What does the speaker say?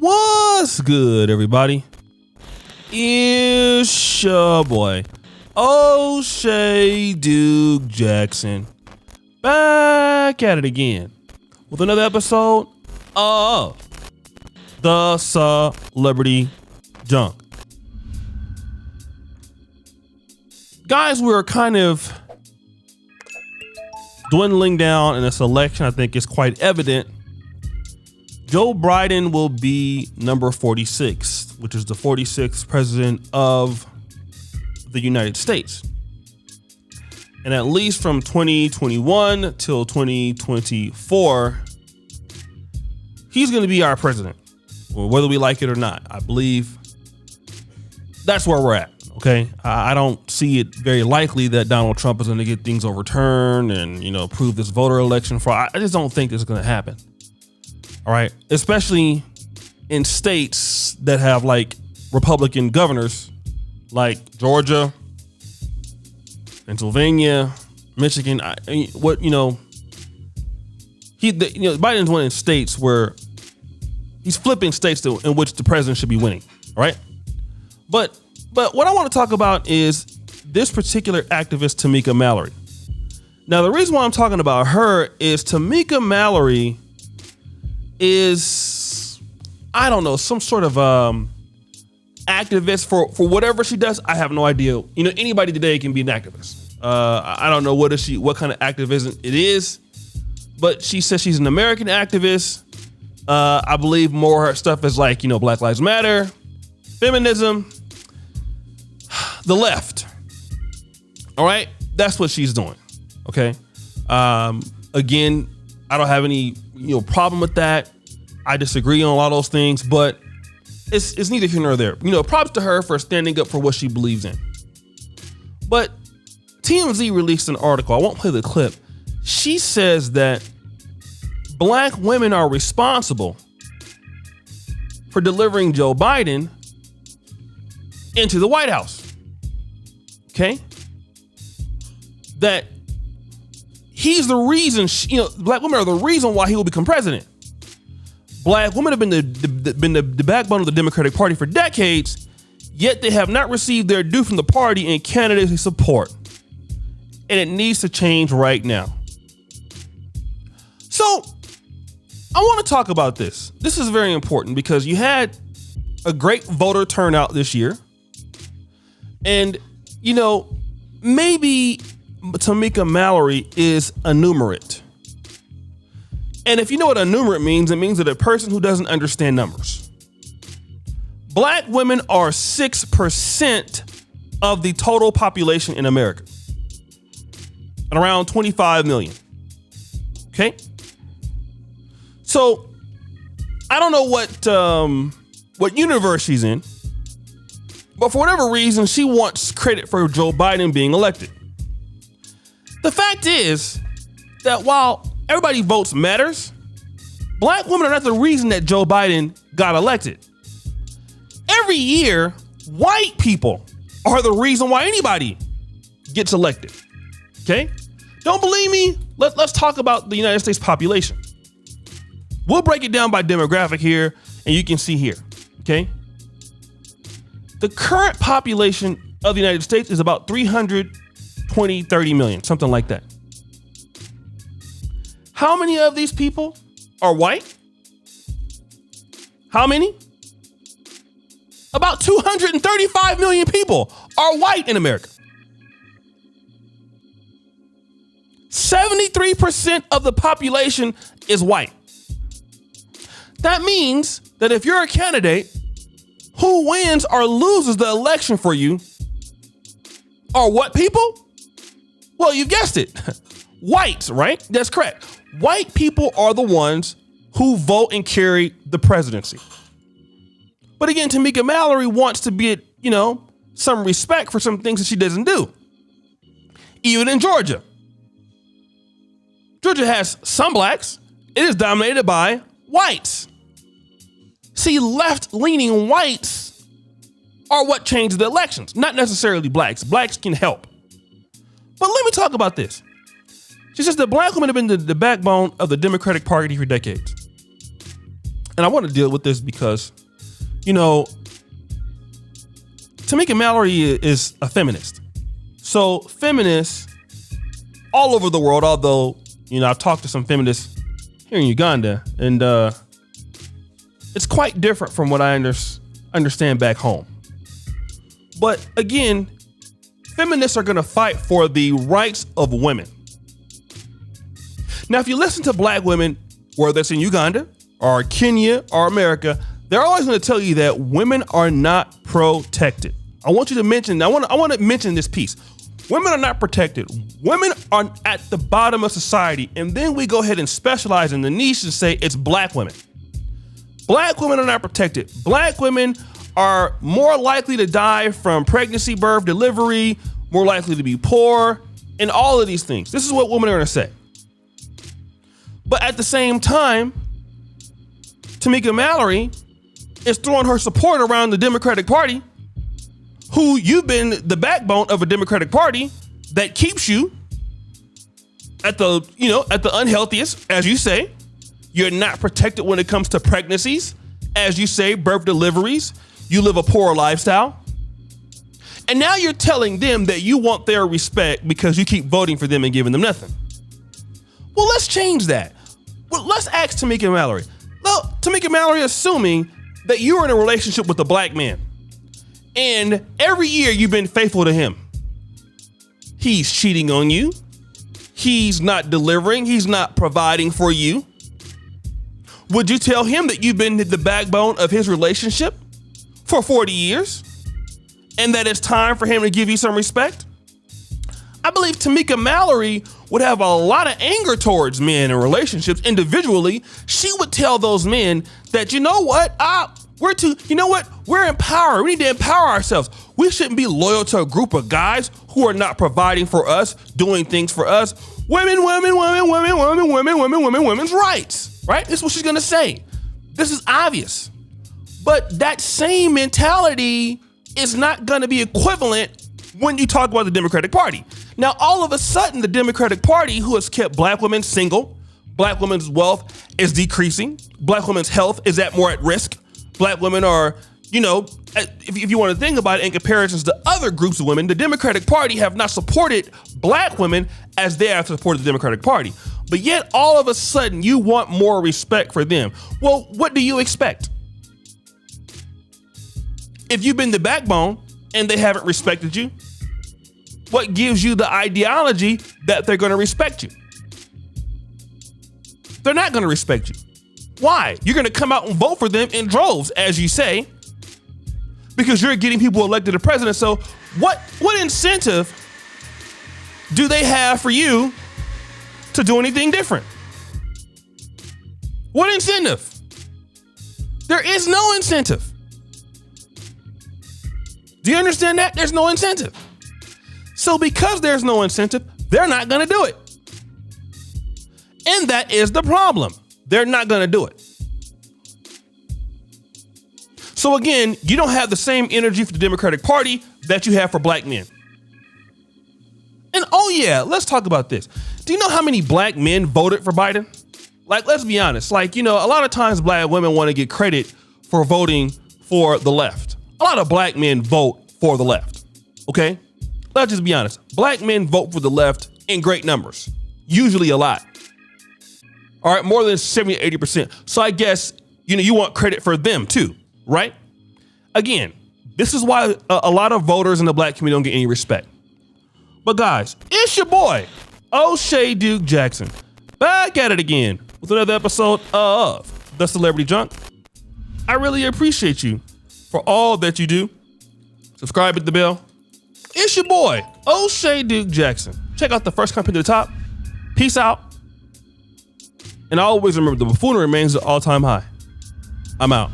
What's good, everybody? It's your boy, O'Shea Duke Jackson, back at it again with another episode of the Celebrity Junk. Guys, we're kind of dwindling down in this election. I think it's quite evident. Joe Biden will be number 46, which is the 46th president of the United States. And at least from 2021 till 2024, he's going to be our president, whether we like it or not. I believe that's where we're at. Okay, I don't see it very likely that Donald Trump is going to get things overturned and, prove this voter election fraud. I just don't think this is going to happen. All right, especially in states that have like Republican governors, like Georgia, Pennsylvania, Michigan. Biden's winning states where he's flipping states in which the president should be winning. All right, but what I want to talk about is this particular activist, Tamika Mallory. Now, the reason why I'm talking about her is Tamika Mallory is, I don't know, some sort of activist for whatever she does. I have no idea. Anybody today can be an activist. I don't know what kind of activism it is, but she says she's an American activist. I believe more her stuff is like, Black Lives Matter, feminism, the left. All right, that's what she's doing. Okay. Again, I don't have any problem with that. I disagree on a lot of those things, but it's neither here nor there. Props to her for standing up for what she believes in. But TMZ released an article. I won't play the clip. She says that black women are responsible for delivering Joe Biden into the White House. Okay? That he's the reason, black women are the reason why he will become president. Black women have been the backbone of the Democratic Party for decades, yet they have not received their due from the party and candidates they support. And it needs to change right now. So I want to talk about this. This is very important because you had a great voter turnout this year. And, maybe Tamika Mallory is a numerate. And if you know what a numerate means, it means that a person who doesn't understand numbers. Black women are 6% of the total population in America. At around 25 million. Okay? So, I don't know what universe she's in, but for whatever reason, she wants credit for Joe Biden being elected. The fact is that while everybody votes matters, black women are not the reason that Joe Biden got elected. Every year, white people are the reason why anybody gets elected. Okay? Don't believe me? Let's talk about the United States population. We'll break it down by demographic here, and you can see here. Okay? The current population of the United States is about 30 million, something like that. How many of these people are white? How many? About 235 million people are white in America. 73% of the population is white. That means that if you're a candidate, who wins or loses the election for you are what people? Well, you've guessed it. Whites, right? That's correct. White people are the ones who vote and carry the presidency. But again, Tamika Mallory wants to get, some respect for some things that she doesn't do. Even in Georgia. Georgia has some blacks. It is dominated by whites. See, left-leaning whites are what changes the elections, not necessarily blacks. Blacks can help. But let me talk about this. She says that black women have been the backbone of the Democratic Party for decades. and I want to deal with this because, you know, Tamika Mallory is a feminist. So feminists all over the world, although, you know, I've talked to some feminists here in Uganda, and it's quite different from what I understand back home. But again, feminists are going to fight for the rights of women. Now, if you listen to black women, whether it's in Uganda or Kenya or America, they're always going to tell you that women are not protected. I want to mention this piece. Women are not protected. Women are at the bottom of society. And then we go ahead and specialize in the niche and say it's black women. Black women are not protected. Black women are more likely to die from pregnancy, birth, delivery, more likely to be poor, and all of these things. This is what women are going to say. But at the same time, Tamika Mallory is throwing her support around the Democratic Party, who you've been the backbone of a Democratic Party that keeps you at the unhealthiest, as you say. You're not protected when it comes to pregnancies, as you say, birth, deliveries. You live a poor lifestyle. And now you're telling them that you want their respect because you keep voting for them and giving them nothing. Well, let's change that. Well, let's ask Tamika Mallory. Well, Tamika Mallory, assuming that you're in a relationship with a black man, and every year you've been faithful to him. He's cheating on you. He's not delivering. He's not providing for you. Would you tell him that you've been the backbone of his relationship for 40 years and that it's time for him to give you some respect? I believe Tamika Mallory would have a lot of anger towards men in relationships individually. She would tell those men that, you know what, we're empowered. We need to empower ourselves. We shouldn't be loyal to a group of guys who are not providing for us, doing things for us. Women's rights, right? This is what she's going to say. This is obvious. But that same mentality is not going to be equivalent when you talk about the Democratic Party. Now, all of a sudden, the Democratic Party, who has kept black women single, black women's wealth is decreasing, black women's health is more at risk. Black women are, if you want to think about it in comparisons to other groups of women, the Democratic Party have not supported black women as they have supported the Democratic Party. But yet, all of a sudden, you want more respect for them. Well, what do you expect? If you've been the backbone and they haven't respected you, what gives you the ideology that they're going to respect you? They're not going to respect you. Why? You're going to come out and vote for them in droves, as you say, because you're getting people elected to president. So what incentive do they have for you to do anything different? What incentive? There is no incentive. Do you understand that? There's no incentive. So because there's no incentive, they're not going to do it. And that is the problem. They're not going to do it. So again, you don't have the same energy for the Democratic Party that you have for black men. And oh yeah, let's talk about this. Do you know how many black men voted for Biden? Like, let's be honest. Like, a lot of times black women want to get credit for voting for the left. A lot of black men vote for the left. Okay? Let's just be honest. Black men vote for the left in great numbers. Usually a lot. All right, more than 70, 80%. So I guess, you want credit for them too, right? Again, this is why a lot of voters in the black community don't get any respect. But guys, it's your boy, O'Shea Duke Jackson, back at it again with another episode of The Celebrity Junk. I really appreciate you for all that you do. Subscribe, hit the bell. It's your boy, O'Shea Duke Jackson. Check out the first comment at the top. Peace out. And always remember, the buffoonery remains the all-time high. I'm out.